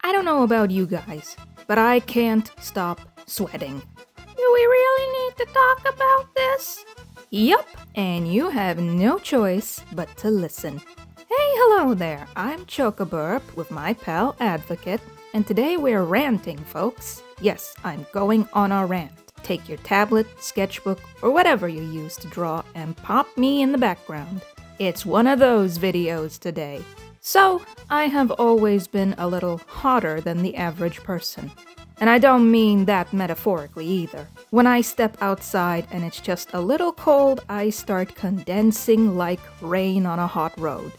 I don't know about you guys, but I can't stop sweating. Do we really need to talk about this? Yup, and you have no choice but to listen. Hey, hello there, I'm Chocobirb with my pal Advocate, and today we're ranting, folks. Yes, I'm going on a rant. Take your tablet, sketchbook, or whatever you use to draw and pop me in the background. It's one of those videos today. So, I have always been a little hotter than the average person. And I don't mean that metaphorically either. When I step outside and it's just a little cold, I start condensing like rain on a hot road.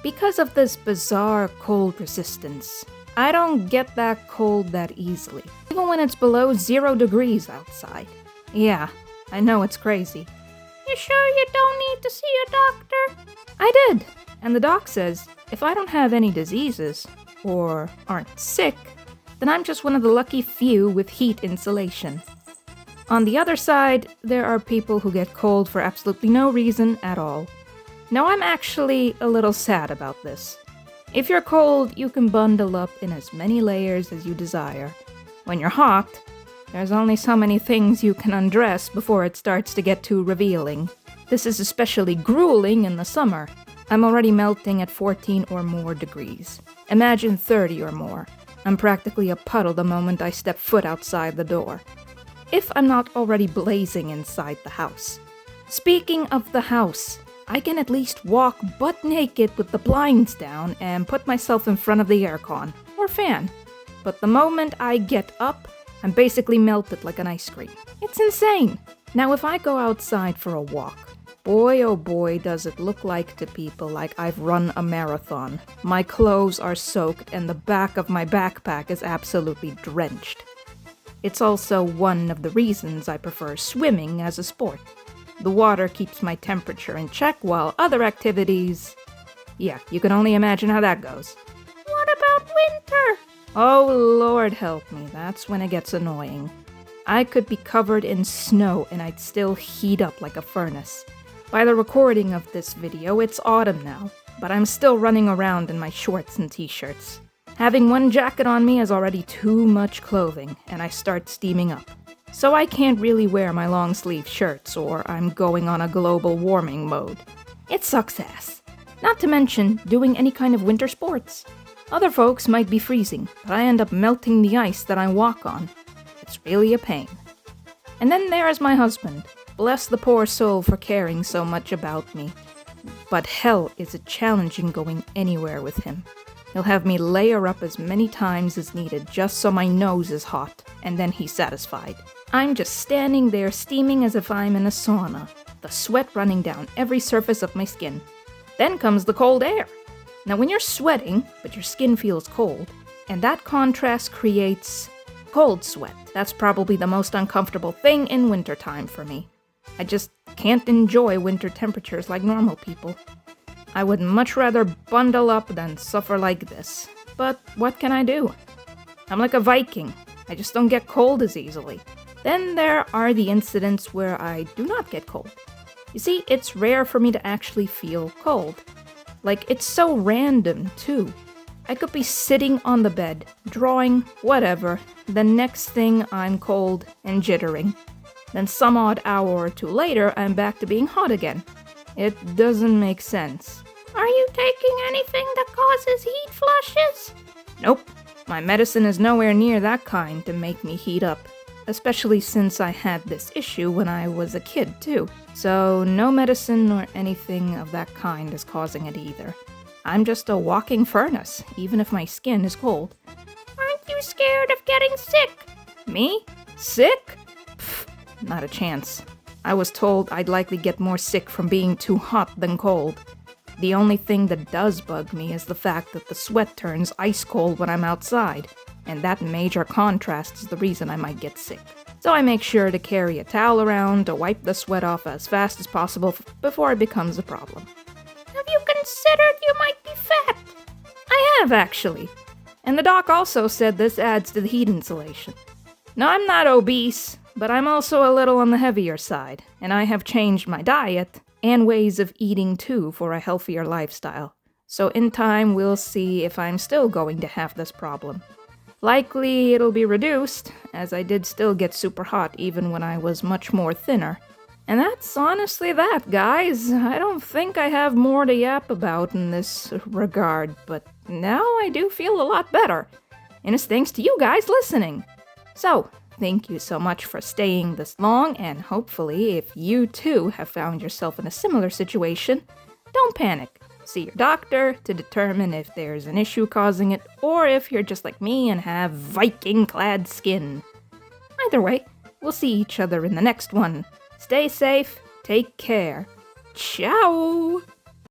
Because of this bizarre cold resistance, I don't get that cold that easily, even when it's below 0 degrees outside. Yeah, I know it's crazy. You sure you don't need to see a doctor? I did, and the doc says if I don't have any diseases, or aren't sick, then I'm just one of the lucky few with heat insulation. On the other side, there are people who get cold for absolutely no reason at all. Now I'm actually a little sad about this. If you're cold, you can bundle up in as many layers as you desire. When you're hot, there's only so many things you can undress before it starts to get too revealing. This is especially grueling in the summer. I'm already melting at 14 or more degrees. Imagine 30 or more. I'm practically a puddle the moment I step foot outside the door. If I'm not already blazing inside the house. Speaking of the house, I can at least walk butt naked with the blinds down and put myself in front of the aircon, or fan. But the moment I get up, I'm basically melted like an ice cream. It's insane! Now if I go outside for a walk, boy oh boy does it look like to people like I've run a marathon. My clothes are soaked and the back of my backpack is absolutely drenched. It's also one of the reasons I prefer swimming as a sport. The water keeps my temperature in check while other activities... Yeah, you can only imagine how that goes. What about winter? Oh, Lord help me, that's when it gets annoying. I could be covered in snow and I'd still heat up like a furnace. By the recording of this video, it's autumn now, but I'm still running around in my shorts and t-shirts. Having one jacket on me is already too much clothing, and I start steaming up. So I can't really wear my long-sleeve shirts, or I'm going on a global warming mode. It sucks ass. Not to mention doing any kind of winter sports. Other folks might be freezing, but I end up melting the ice that I walk on. It's really a pain. And then there's my husband. Bless the poor soul for caring so much about me. But hell is it challenging going anywhere with him. He'll have me layer up as many times as needed just so my nose is hot, and then he's satisfied. I'm just standing there steaming as if I'm in a sauna, the sweat running down every surface of my skin. Then comes the cold air. Now when you're sweating, but your skin feels cold, and that contrast creates cold sweat. That's probably the most uncomfortable thing in wintertime for me. I just can't enjoy winter temperatures like normal people. I would much rather bundle up than suffer like this. But what can I do? I'm like a Viking. I just don't get cold as easily. Then there are the incidents where I do not get cold. You see, it's rare for me to actually feel cold. Like, it's so random, too. I could be sitting on the bed, drawing, whatever. The next thing, I'm cold and jittering. Then some odd hour or two later, I'm back to being hot again. It doesn't make sense. Are you taking anything that causes heat flushes? Nope. My medicine is nowhere near that kind to make me heat up. Especially since I had this issue when I was a kid, too. So no medicine or anything of that kind is causing it either. I'm just a walking furnace, even if my skin is cold. Aren't you scared of getting sick? Me? Sick? Pfft, not a chance. I was told I'd likely get more sick from being too hot than cold. The only thing that does bug me is the fact that the sweat turns ice cold when I'm outside, and that major contrast is the reason I might get sick. So I make sure to carry a towel around to wipe the sweat off as fast as possible before it becomes a problem. Have you considered you might be fat? I have, actually. And the doc also said this adds to the heat insulation. Now, I'm not obese, but I'm also a little on the heavier side, and I have changed my diet and ways of eating too for a healthier lifestyle. So in time, we'll see if I'm still going to have this problem. Likely it'll be reduced, as I did still get super hot even when I was much more thinner. And that's honestly that, guys. I don't think I have more to yap about in this regard, but now I do feel a lot better. And it's thanks to you guys listening. So, thank you so much for staying this long, and hopefully, if you too have found yourself in a similar situation, don't panic. See your doctor to determine if there's an issue causing it, or if you're just like me and have Viking-clad skin. Either way, we'll see each other in the next one. Stay safe, take care. Ciao!